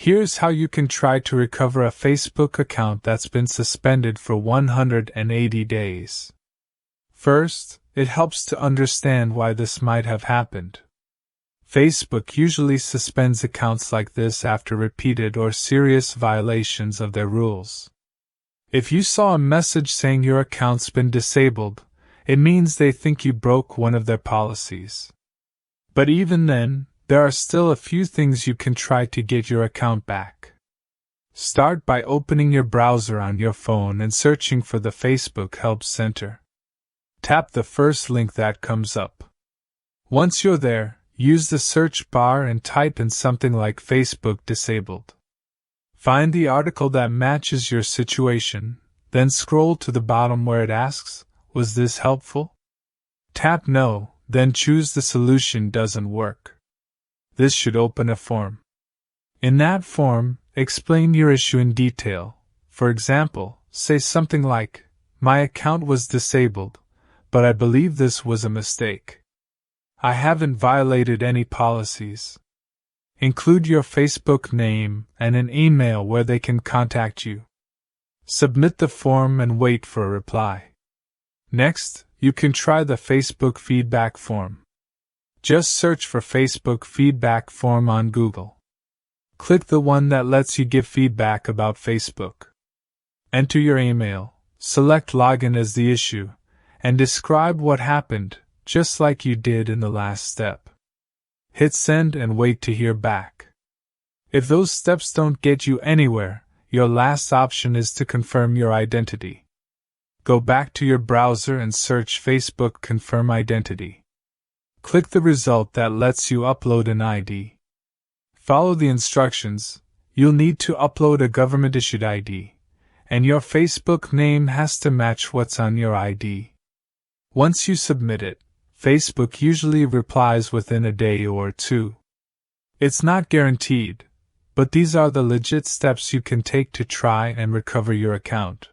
Here's how you can try to recover a Facebook account that's been suspended for 180 days. First, it helps to understand why this might have happened. Facebook usually suspends accounts like this after repeated or serious violations of their rules. If you saw a message saying your account's been disabled, it means they think you broke one of their policies. But even then, there are still a few things you can try to get your account back. Start by opening your browser on your phone and searching for the Facebook Help Center. Tap the first link that comes up. Once you're there, use the search bar and type in something like Facebook disabled. Find the article that matches your situation, then scroll to the bottom where it asks, "Was this helpful?" Tap No, then choose the solution doesn't work. This should open a form. In that form, explain your issue in detail. For example, say something like, "My account was disabled, but I believe this was a mistake. I haven't violated any policies." Include your Facebook name and an email where they can contact you. Submit the form and wait for a reply. Next, you can try the Facebook feedback form. Just search for Facebook feedback form on Google. Click the one that lets you give feedback about Facebook. Enter your email, select Login as the issue, and describe what happened, just like you did in the last step. Hit send and wait to hear back. If those steps don't get you anywhere, your last option is to confirm your identity. Go back to your browser and search Facebook Confirm Identity. Click the result that lets you upload an ID. Follow the instructions. You'll need to upload a government-issued ID, and your Facebook name has to match what's on your ID. Once you submit it, Facebook usually replies within a day or two. It's not guaranteed, but these are the legit steps you can take to try and recover your account.